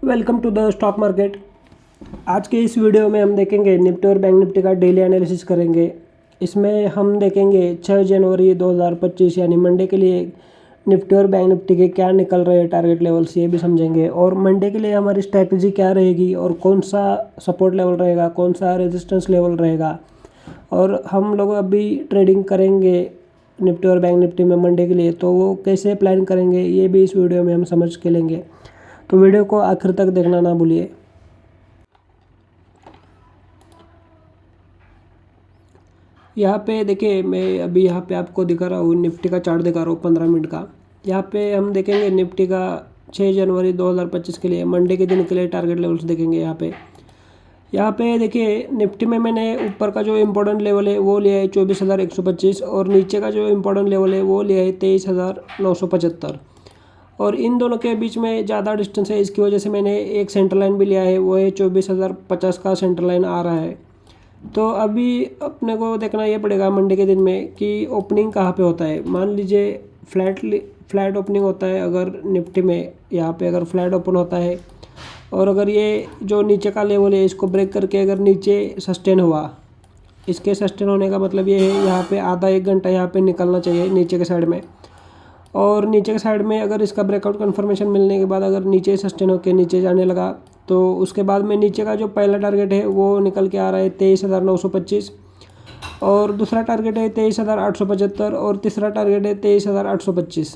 Welcome to the stock market. आज के इस वीडियो में हम देखेंगे निफ्टी और बैंक निफ्टी का डेली एनालिसिस करेंगे। इसमें हम देखेंगे 6 जनवरी 2025 यानी मंडे के लिए निफ्टी और बैंक निफ्टी के क्या निकल रहे हैं टारगेट लेवल्स, ये भी समझेंगे। और मंडे के लिए हमारी स्ट्रैटेजी क्या रहेगी और कौन सा सपोर्ट लेवल रहेगा, कौन सा रेजिस्टेंस लेवल रहेगा। और हम लोग अभी ट्रेडिंग करेंगे निफ्टी और बैंक निफ्टी में मंडे के लिए, तो वो कैसे प्लान करेंगे ये भी इस वीडियो में हम समझ के लेंगे। तो वीडियो को आखिर तक देखना ना भूलिए। यहाँ पे देखिए, मैं अभी यहाँ पे आपको दिखा रहा हूँ, निफ्टी का चार्ट दिखा रहा हूँ 15 मिनट का। यहाँ पे हम देखेंगे निफ्टी का 6 जनवरी 2025 के लिए मंडे के दिन के लिए टारगेट लेवल्स देखेंगे। यहाँ पे देखिए, निफ्टी में मैंने ऊपर का जो इम्पोर्टेंट लेवल है वो लिया है 24,125 और नीचे का जो इम्पोर्टेंट लेवल है वो लिया है 23,975। और इन दोनों के बीच में ज़्यादा डिस्टेंस है, इसकी वजह से मैंने एक सेंटर लाइन भी लिया है, वो है 24,050 का सेंटर लाइन आ रहा है। तो अभी अपने को देखना ये पड़ेगा मंडे के दिन में कि ओपनिंग कहाँ पे होता है। मान लीजिए फ्लैट ओपनिंग होता है अगर निफ्टी में, यहाँ पे अगर फ्लैट ओपन होता है और अगर ये जो नीचे का लेवल है इसको ब्रेक करके अगर नीचे सस्टेन हुआ, इसके सस्टेन होने का मतलब ये है यहाँ पे आधा एक घंटा यहाँ पे निकलना चाहिए नीचे के साइड में। और नीचे के साइड में अगर इसका ब्रेकआउट कन्फर्मेशन मिलने के बाद अगर नीचे सस्टेन होकर नीचे जाने लगा, तो उसके बाद में नीचे का जो पहला टारगेट है वो निकल के आ रहा है 23,925 और दूसरा टारगेट है 23,875 और तीसरा टारगेट है 23,825।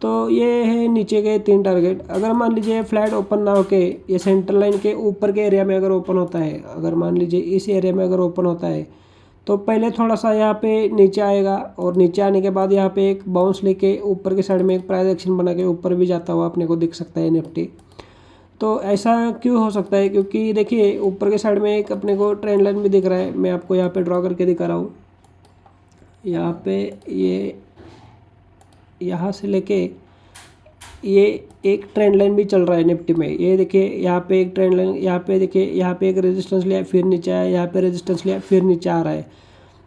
तो ये है नीचे के 3 टारगेट। अगर मान लीजिए फ्लैट ओपन ना होके ये सेंट्रल लाइन के ऊपर के एरिया में अगर ओपन होता है, अगर मान लीजिए इस एरिया में अगर ओपन होता है, तो पहले थोड़ा सा यहाँ पे नीचे आएगा और नीचे आने के बाद यहाँ पे एक बाउंस लेके ऊपर के साइड में एक प्राइस एक्शन बना के ऊपर भी जाता हुआ अपने को दिख सकता है निफ्टी। तो ऐसा क्यों हो सकता है? क्योंकि देखिए ऊपर के साइड में एक अपने को ट्रेंड लाइन भी दिख रहा है, मैं आपको यहाँ पे ड्रॉ करके दिखा रहा हूँ। यहाँ पे ये यहाँ से लेके ये एक ट्रेंड लाइन भी चल रहा है निफ्टी में। ये देखिए यहाँ पे एक ट्रेंड लाइन, यहाँ पे देखिए यहाँ पे एक रेजिस्टेंस लिया फिर नीचे आया, यहाँ पे रेजिस्टेंस लिया फिर नीचे आ रहा है।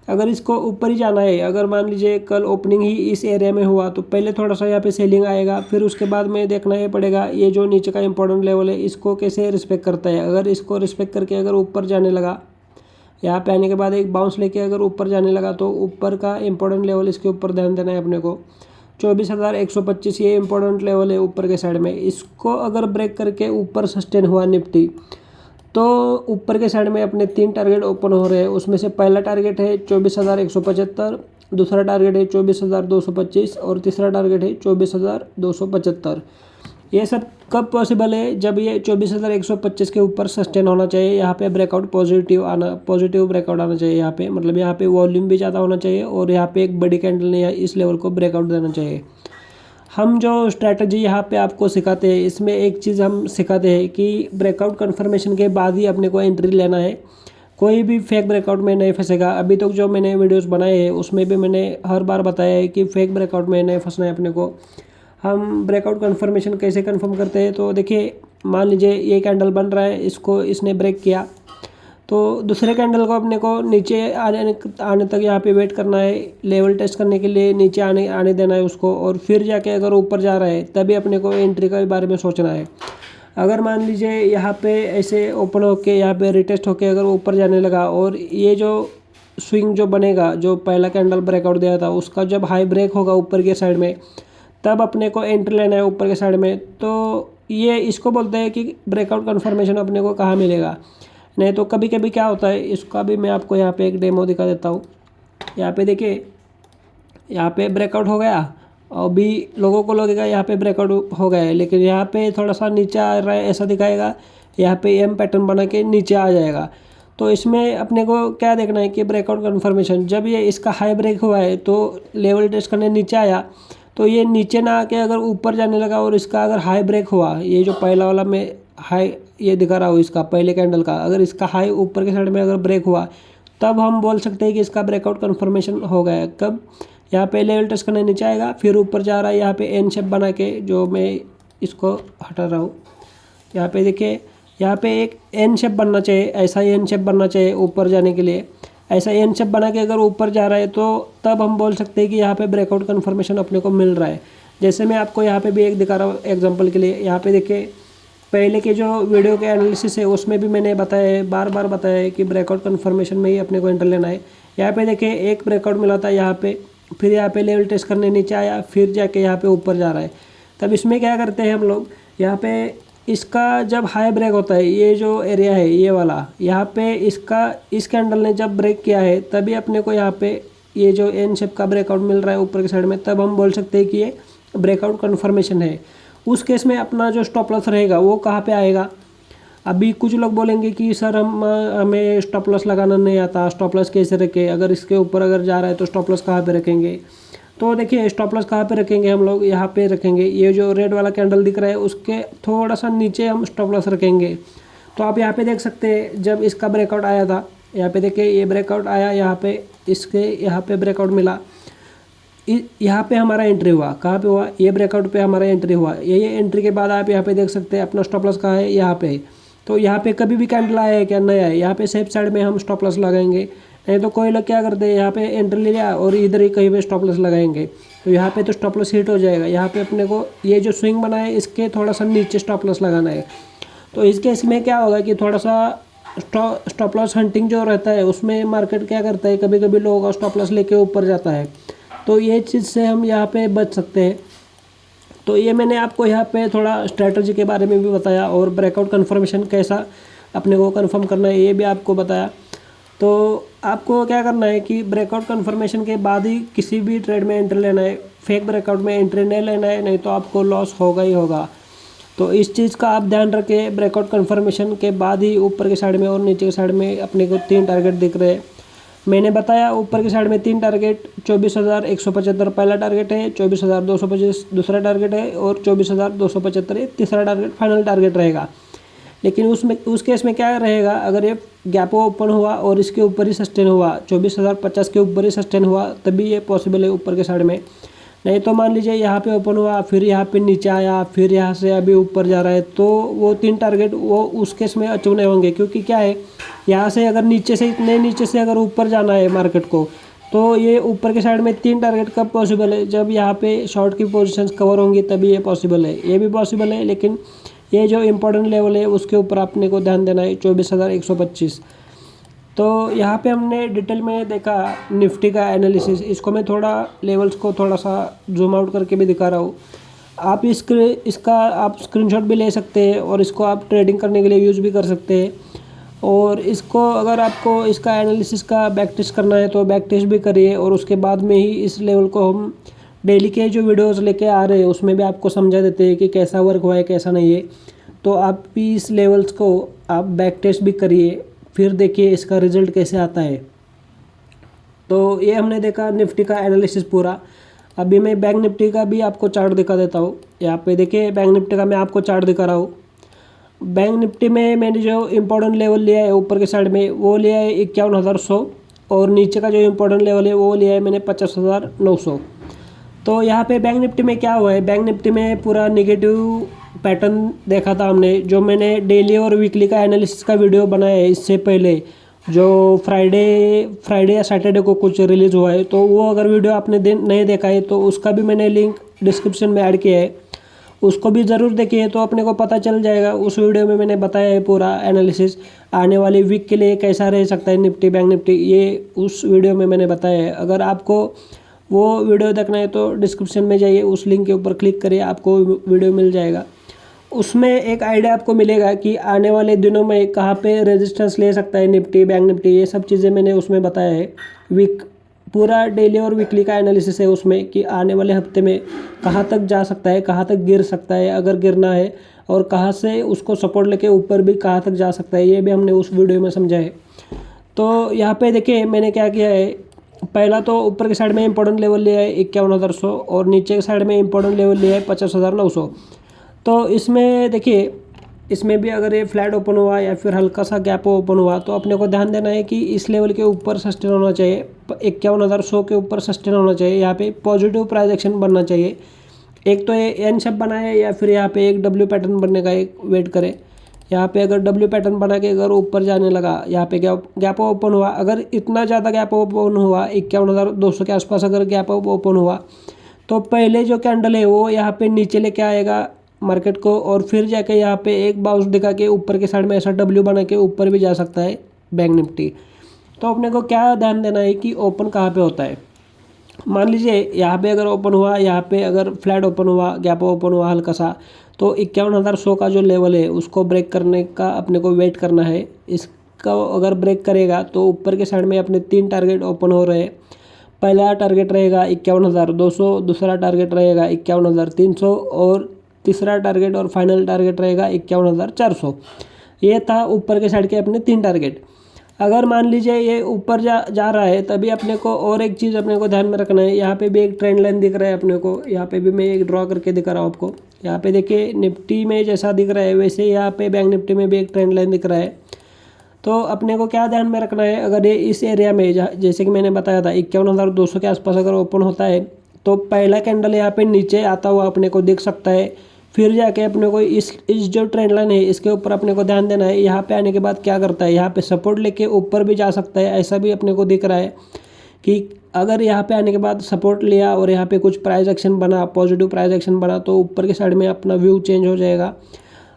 अगर इसको ऊपर ही जाना है, अगर मान लीजिए कल ओपनिंग ही इस एरिया में हुआ, तो पहले थोड़ा सा यहाँ पे सेलिंग आएगा, फिर उसके बाद में देखना ये पड़ेगा ये जो नीचे का इंपॉर्टेंट लेवल है इसको कैसे रिस्पेक्ट करता है। अगर इसको रिस्पेक्ट करके अगर ऊपर जाने लगा, यहाँ पे आने के बाद एक बाउंस लेके अगर ऊपर जाने लगा, तो ऊपर का इंपॉर्टेंट लेवल इसके ऊपर ध्यान देना है अपने को। 24,125 ये इंपॉर्टेंट लेवल है ऊपर के साइड में। इसको अगर ब्रेक करके ऊपर सस्टेन हुआ निफ्टी, तो ऊपर के साइड में अपने 3 टारगेट ओपन हो रहे हैं। उसमें से पहला टारगेट है 24,175, दूसरा टारगेट है 24,225 और तीसरा टारगेट है 24,275। ये सब कब पॉसिबल है? जब ये 24,125 के ऊपर सस्टेन होना चाहिए, यहाँ पे ब्रेकआउट पॉजिटिव ब्रेकआउट आना चाहिए यहाँ पे, मतलब यहाँ पे वॉल्यूम भी ज़्यादा होना चाहिए और यहाँ पे एक बड़ी कैंडल ने इस लेवल को ब्रेकआउट देना चाहिए। हम जो स्ट्रैटेजी यहाँ पे आपको सिखाते हैं, इसमें एक चीज़ हम सिखाते हैं कि ब्रेकआउट कन्फर्मेशन के बाद ही अपने को एंट्री लेना है। कोई भी फेक ब्रेकआउट में नहीं फंसेगा। अभी तक जो मैंने वीडियोस बनाए हैं उसमें भी मैंने हर बार बताया है कि फेक ब्रेकआउट में नहीं फंसना है अपने को। हम ब्रेकआउट कन्फर्मेशन कैसे कन्फर्म करते हैं? तो देखिए, मान लीजिए ये कैंडल बन रहा है, इसको इसने ब्रेक किया, तो दूसरे कैंडल को अपने को नीचे आने तक यहाँ पे वेट करना है, लेवल टेस्ट करने के लिए नीचे आने देना है उसको, और फिर जाके अगर ऊपर जा रहा है तभी अपने को एंट्री के बारे में सोचना है। अगर मान लीजिए यहाँ पे ऐसे ओपन होके यहाँ पे रिटेस्ट होके अगर ऊपर जाने लगा और ये जो स्विंग जो बनेगा, जो पहला कैंडल ब्रेकआउट दिया था उसका जब हाई ब्रेक होगा ऊपर के साइड में, तब अपने को एंट्री लेना है ऊपर के साइड में। तो ये इसको बोलते हैं कि ब्रेकआउट कन्फर्मेशन अपने को कहाँ मिलेगा। नहीं तो कभी कभी क्या होता है, इसका भी मैं आपको यहाँ पे एक डेमो दिखा देता हूँ। यहाँ पे देखिए, यहाँ पे ब्रेकआउट हो गया, अभी लोगों को लगेगा यहाँ पे ब्रेकआउट हो गया है, लेकिन यहाँ पे थोड़ा सा नीचे आ रहा है ऐसा दिखाएगा, यहाँ पे एम पैटर्न बना के नीचे आ जाएगा। तो इसमें अपने को क्या देखना है कि ब्रेकआउट कन्फर्मेशन जब ये इसका हाई ब्रेक हुआ है तो लेवल टेस्ट करने नीचे आया, तो ये नीचे ना आके अगर ऊपर जाने लगा और इसका अगर हाई ब्रेक हुआ, ये जो पहला वाला मैं हाई ये दिखा रहा हूँ इसका पहले कैंडल का, अगर इसका हाई ऊपर के साइड में अगर ब्रेक हुआ, तब हम बोल सकते हैं कि इसका ब्रेकआउट कन्फर्मेशन हो गया है। कब? यहाँ पे लेवल टेस्ट करने नीचे आएगा, फिर ऊपर जा रहा है, यहाँ पे एन शेप बना के, जो मैं इसको हटा रहा हूँ, यहाँ पे देखिए, यहाँ पे एक एन शेप बनना चाहिए, ऐसा ही एन शेप बनना चाहिए ऊपर जाने के लिए। ऐसा एन शेप बना के अगर ऊपर जा रहा है तो तब हम बोल सकते हैं कि यहाँ पे ब्रेकआउट कन्फर्मेशन अपने को मिल रहा है। जैसे मैं आपको यहाँ पे भी एक दिखा रहा हूँ एग्जांपल के लिए। यहाँ पे देखिए, पहले के जो वीडियो के एनालिसिस है उसमें भी मैंने बताया है, बार बार बताया है कि ब्रेकआउट कन्फर्मेशन में ही अपने को एंटर लेना है। यहाँ पे देखिए एक ब्रेकआउट मिला था यहाँ पे, फिर यहाँ पे लेवल टेस्ट करने नीचे आया, फिर जाके यहाँ पे ऊपर जा रहा है। तब इसमें क्या करते हैं हम लोग, यहाँ पे इसका जब हाई ब्रेक होता है, ये जो एरिया है ये वाला, यहाँ पे इसका इस कैंडल ने जब ब्रेक किया है तभी अपने को यहाँ पे ये जो एन शेप का ब्रेकआउट मिल रहा है ऊपर की साइड में, तब हम बोल सकते हैं कि ये ब्रेकआउट कन्फर्मेशन है। उस केस में अपना जो स्टॉप लॉस रहेगा वो कहाँ पे आएगा। अभी कुछ लोग बोलेंगे कि सर हमें स्टॉप लॉस लगाना नहीं आता, स्टॉप लॉस कैसे रखें, अगर इसके ऊपर अगर जा रहा है तो स्टॉप लॉस कहाँ पे रखेंगे। तो देखिए स्टॉप लॉस कहाँ पे रखेंगे, हम लोग यहाँ पे रखेंगे, ये जो रेड वाला कैंडल दिख रहा है उसके थोड़ा सा नीचे हम स्टॉप लॉस रखेंगे। तो आप यहाँ पे देख सकते हैं जब इसका ब्रेकआउट आया था, यहाँ पे देखिए ये ब्रेकआउट आया, यहाँ पे इसके यहाँ पे ब्रेकआउट मिला, यहाँ पे हमारा एंट्री हुआ, कहाँ पे हुआ, ये ब्रेकआउट पे हमारा एंट्री हुआ। ये एंट्री के बाद आप यहाँ पे देख सकते हैं अपना स्टॉप लॉस कहाँ है, यहाँ पे। तो यहाँ पे कभी भी कैंडल आया है क्या, नहीं आया, यहाँ पे सेफ साइड में हम स्टॉप लॉस लगाएंगे। नहीं तो कोई लोग क्या करते हैं, यहाँ पे एंट्री ले लिया और इधर ही कहीं पे स्टॉप लॉस लगाएंगे, तो यहाँ पे तो स्टॉप लॉस हिट हो जाएगा। यहाँ पे अपने को ये जो स्विंग बना है इसके थोड़ा सा नीचे स्टॉप लॉस लगाना है। तो इस केस में क्या होगा कि थोड़ा सा स्टॉप लॉस हंटिंग जो रहता है उसमें मार्केट क्या करता है, कभी कभी लोगों का स्टॉप लॉस लेके ऊपर जाता है, तो ये चीज़ से हम यहाँ पे बच सकते हैं। तो ये मैंने आपको यहाँ पे थोड़ा स्ट्रैटेजी के बारे में भी बताया और ब्रेकआउट कन्फर्मेशन कैसा अपने को कन्फर्म करना है ये भी आपको बताया। तो आपको क्या करना है कि ब्रेकआउट कन्फर्मेशन के बाद ही किसी भी ट्रेड में एंट्री लेना है, फेक ब्रेकआउट में एंट्री नहीं लेना है, नहीं तो आपको लॉस होगा ही होगा। तो इस चीज़ का आप ध्यान रखें, ब्रेकआउट कन्फर्मेशन के बाद ही ऊपर की साइड में और नीचे की साइड में अपने को 3 टारगेट दिख रहे हैं। मैंने बताया ऊपर की साइड में 3 टारगेट, 24,175 पहला टारगेट है, 24,225 दूसरा टारगेट है और 24,275 तीसरा टारगेट फाइनल टारगेट रहेगा। लेकिन उस केस में क्या रहेगा, अगर ये गैप ओपन हुआ और इसके ऊपर ही सस्टेन हुआ, 24,050 के ऊपर ही सस्टेन हुआ, तभी ये पॉसिबल है ऊपर के साइड में। नहीं तो मान लीजिए यहाँ पे ओपन हुआ, फिर यहाँ पे नीचे आया, फिर यहाँ से अभी ऊपर जा रहा है, तो वो 3 टारगेट वो उस केस में अचीव नहीं होंगे। क्योंकि क्या है, यहाँ से अगर नीचे से इतने नीचे से अगर ऊपर जाना है मार्केट को, तो ये ऊपर के साइड में 3 टारगेट कब पॉसिबल है, जब यहाँ पे शॉर्ट की पोजीशंस कवर होंगी तभी ये पॉसिबल है। ये भी पॉसिबल है, लेकिन ये जो इम्पोर्टेंट लेवल है उसके ऊपर अपने को ध्यान देना है, 24,125। तो यहाँ पे हमने डिटेल में देखा निफ्टी का एनालिसिस। इसको मैं थोड़ा लेवल्स को थोड़ा सा जूम आउट करके भी दिखा रहा हूँ। आप इसका आप स्क्रीनशॉट भी ले सकते हैं और इसको आप ट्रेडिंग करने के लिए यूज़ भी कर सकते हैं। और इसको अगर आपको इसका एनालिसिस का बैक टेस्ट करना है तो बैक टेस्ट भी करिए, और उसके बाद में ही इस लेवल को हम डेली के जो वीडियोज़ लेके आ रहे हैं उसमें भी आपको समझा देते हैं कि कैसा वर्क हुआ है कैसा नहीं है। तो आप भी इस लेवल्स को आप बैक टेस्ट भी करिए, फिर देखिए इसका रिजल्ट कैसे आता है। तो ये हमने देखा निफ्टी का एनालिसिस पूरा। अभी मैं बैंक निफ्टी का भी आपको चार्ट दिखा देता हूँ। यहाँ पे देखिए बैंक निफ्टी का मैं आपको चार्ट दिखा रहा हूँ। बैंक निफ्टी में मैंने जो इम्पोर्टेंट लेवल लिया है ऊपर के साइड में वो लिया है 51,100, और नीचे का जो इम्पोर्टेंट लेवल है वो लिया है मैंने 50,900। तो यहाँ पे बैंक निफ्टी में क्या हुआ है, बैंक निफ्टी में पूरा निगेटिव पैटर्न देखा था हमने। जो मैंने डेली और वीकली का एनालिसिस का वीडियो बनाया है इससे पहले, जो फ्राइडे या सैटरडे को कुछ रिलीज़ हुआ है, तो वो अगर वीडियो आपने नहीं देखा है तो उसका भी मैंने लिंक डिस्क्रिप्शन में ऐड किया है, उसको भी ज़रूर देखिए तो अपने को पता चल जाएगा। उस वीडियो में मैंने बताया है पूरा एनालिसिस, आने वाली वीक के लिए कैसा रह सकता है निफ्टी बैंक निफ्टी, ये उस वीडियो में मैंने बताया है। अगर आपको वो वीडियो देखना है तो डिस्क्रिप्शन में जाइए, उस लिंक के ऊपर क्लिक करिए, आपको वीडियो मिल जाएगा। उसमें एक आइडिया आपको मिलेगा कि आने वाले दिनों में कहाँ पे रेजिस्टेंस ले सकता है निफ्टी बैंक निफ्टी, ये सब चीज़ें मैंने उसमें बताया है। पूरा डेली और वीकली का एनालिसिस है उसमें कि आने वाले हफ्ते में कहाँ तक जा सकता है, कहाँ तक गिर सकता है अगर गिरना है, और कहाँ से उसको सपोर्ट लेके ऊपर भी कहाँ तक जा सकता है, ये भी हमने उस वीडियो में समझा है। तो यहाँ पे देखिए मैंने क्या किया है, पहला तो ऊपर की साइड में इंपॉर्टेंट लेवल लिया है 51,100 और नीचे की साइड में इंपॉर्टेंट लेवल लिया है 50,900। तो इसमें देखिए इसमें भी अगर ये फ्लैट ओपन हुआ या फिर हल्का सा गैप ओपन हुआ तो अपने को ध्यान देना है कि इस लेवल के ऊपर सस्टेन होना चाहिए, 51,100 के ऊपर सस्टेन होना चाहिए। यहाँ पे पॉजिटिव प्राइस एक्शन बनना चाहिए, एक तो ये एन शेप बनाए या फिर यहाँ पे एक डब्ल्यू पैटर्न बनने का एक वेट करे। यहाँ पे अगर डब्ल्यू पैटर्न बना के अगर ऊपर जाने लगा, यहाँ पे गैप ओपन हुआ, अगर इतना ज़्यादा गैप ओपन हुआ 51,200 के आसपास अगर गैप ओपन हुआ तो पहले जो कैंडल है वो यहाँ पे नीचे लेके आएगा मार्केट को और फिर जाके यहाँ पे एक बाउंस दिखा के ऊपर के साइड में ऐसा डब्ल्यू बना के ऊपर भी जा सकता है बैंक निफ्टी। तो अपने को क्या ध्यान देना है कि ओपन कहाँ पे होता है। मान लीजिए यहाँ पे अगर ओपन हुआ, यहाँ पे अगर फ्लैट ओपन हुआ, गैप ओपन हुआ हल्का सा, तो 51,100 का जो लेवल है उसको ब्रेक करने का अपने को वेट करना है। इसका अगर ब्रेक करेगा तो ऊपर के साइड में अपने 3 टारगेट ओपन हो रहे हैं। पहला टारगेट रहेगा 51,200, दूसरा टारगेट रहेगा 51,300 और तीसरा टारगेट और फाइनल टारगेट रहेगा 51,400। ये था ऊपर के साइड के अपने 3 टारगेट। अगर मान लीजिए ये ऊपर जा रहा है तभी अपने को और एक चीज़ अपने को ध्यान में रखना है। यहाँ पे भी एक ट्रेंड लाइन दिख रहा है अपने को, यहाँ पे भी मैं एक ड्रॉ करके दिखा रहा हूँ आपको। यहाँ पे देखिए निफ्टी में जैसा दिख रहा है वैसे यहाँ पे बैंक निफ्टी में भी एक ट्रेंड लाइन दिख रहा है। तो अपने को क्या ध्यान में रखना है, अगर ये इस एरिया में जैसे कि मैंने बताया था 51,200 के आसपास अगर ओपन होता है तो पहला कैंडल यहाँ पे नीचे आता हुआ अपने को दिख सकता है। फिर जाके अपने को इस जो ट्रेंड लाइन है इसके ऊपर अपने को ध्यान देना है। यहाँ पे आने के बाद क्या करता है, यहाँ पे सपोर्ट लेके ऊपर भी जा सकता है, ऐसा भी अपने को दिख रहा है कि अगर यहाँ पे आने के बाद सपोर्ट लिया और यहाँ पे कुछ प्राइस एक्शन बना, पॉजिटिव प्राइस एक्शन बना, तो ऊपर के साइड में अपना व्यू चेंज हो जाएगा।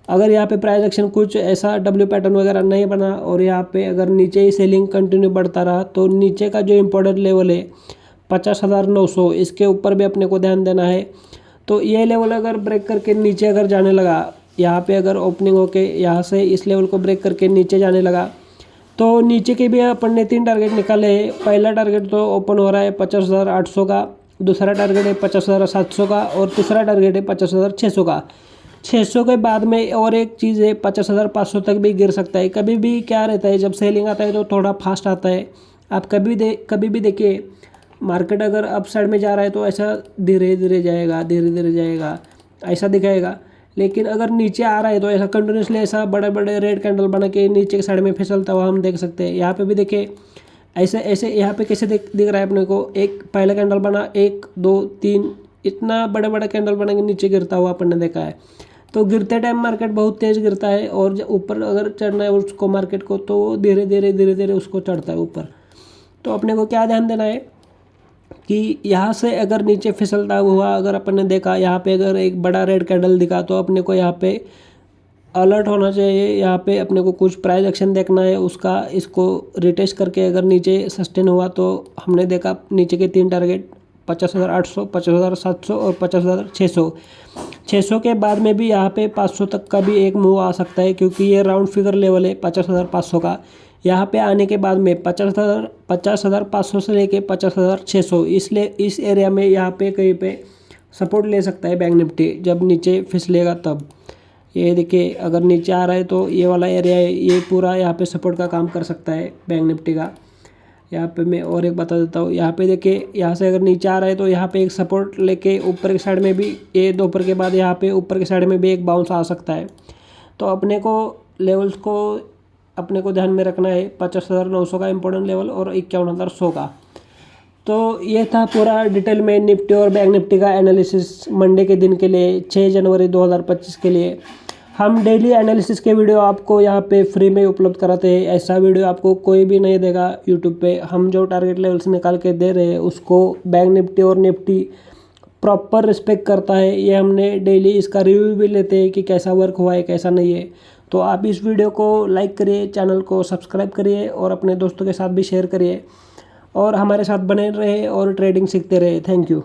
अगर यहाँ पे प्राइस एक्शन कुछ ऐसा डब्ल्यू पैटर्न वगैरह नहीं बना और यहाँ पे अगर नीचे ही सेलिंग कंटिन्यू बढ़ता रहा तो नीचे का जो इम्पोर्टेंट लेवल है 50,900, इसके ऊपर भी अपने को ध्यान देना है। तो ये लेवल अगर ब्रेक करके नीचे अगर जाने लगा, यहाँ पे अगर ओपनिंग होके यहाँ से इस लेवल को ब्रेक करके नीचे जाने लगा तो नीचे के भी अपन ने 3 टारगेट निकाले हैं। पहला टारगेट तो ओपन हो रहा है 50,800 का, दूसरा टारगेट है 50,700 का और तीसरा टारगेट है 50,600 का। 600 के बाद में और एक चीज़ है 50,500 तक भी गिर सकता है। कभी भी क्या रहता है, जब सेलिंग आता है तो थोड़ा फास्ट आता है। आप कभी भी देखिए मार्केट अगर अप साइड में जा रहा है तो ऐसा धीरे धीरे जाएगा ऐसा दिखाएगा, लेकिन अगर नीचे आ रहा है तो ऐसा कंटिन्यूसली ऐसा बड़े बड़े रेड कैंडल बना के नीचे के साइड में फिसलता हुआ हम देख सकते हैं। यहाँ पे भी देखिए ऐसे यहाँ पे कैसे दिख रहा है अपने को, एक पहला कैंडल बना, 1 2 3 इतना बड़े बड़े कैंडल बना के नीचे गिरता हुआ अपन ने देखा है। तो गिरते टाइम मार्केट बहुत तेज़ गिरता है और ऊपर अगर चढ़ना है उसको मार्केट को तो धीरे धीरे उसको चढ़ता है ऊपर। तो अपने को क्या ध्यान देना है कि यहाँ से अगर नीचे फिसलता हुआ अगर अपन ने देखा, यहाँ पे अगर एक बड़ा रेड कैंडल दिखा तो अपने को यहाँ पे अलर्ट होना चाहिए। यहाँ पे अपने को कुछ प्राइस एक्शन देखना है उसका, इसको रिटेस्ट करके अगर नीचे सस्टेन हुआ तो हमने देखा नीचे के 3 टारगेट 50,800, 50,700 और 50,600। 600 के बाद में भी यहाँ पे 500 तक का भी एक मूव आ सकता है क्योंकि ये राउंड फिगर लेवल है 50,500 का। यहाँ पे आने के बाद में 50,500 से लेके 50,600 इसलिए इस एरिया में यहाँ पे कहीं पे सपोर्ट ले सकता है बैंक निफ्टी जब नीचे फिसलेगा तब। ये देखिए अगर नीचे आ रहा है तो ये वाला एरिया है, ये पूरा यहाँ पे सपोर्ट का काम कर सकता है बैंक निफ्टी का। यहाँ पे मैं और एक बता देता हूँ, यहाँ पे देखिए यहाँ से अगर नीचे आ रहा है तो यहाँ पे एक सपोर्ट लेके ऊपर के साइड में भी ये दोपहर के बाद यहाँ पे ऊपर के साइड में भी एक बाउंस आ सकता है। तो अपने को लेवल्स को अपने को ध्यान में रखना है 50,900 का इम्पोर्टेंट लेवल और 51,100 का। तो ये था पूरा डिटेल में निफ्टी और बैंक निफ्टी का एनालिसिस मंडे के दिन के लिए 6 जनवरी 2025 के लिए। हम डेली एनालिसिस के वीडियो आपको यहाँ पे फ्री में उपलब्ध कराते हैं। ऐसा वीडियो आपको कोई भी नहीं देगा यूट्यूब पे। हम जो टारगेट लेवल्स निकाल के दे रहे हैं उसको बैंक निफ्टी और निफ्टी प्रॉपर रिस्पेक्ट करता है। ये हमने डेली इसका रिव्यू भी लेते हैं कि कैसा वर्क हुआ है कैसा नहीं है। तो आप इस वीडियो को लाइक करिए, चैनल को सब्सक्राइब करिए और अपने दोस्तों के साथ भी शेयर करिए और हमारे साथ बने रहे और ट्रेडिंग सीखते रहे। Thank you.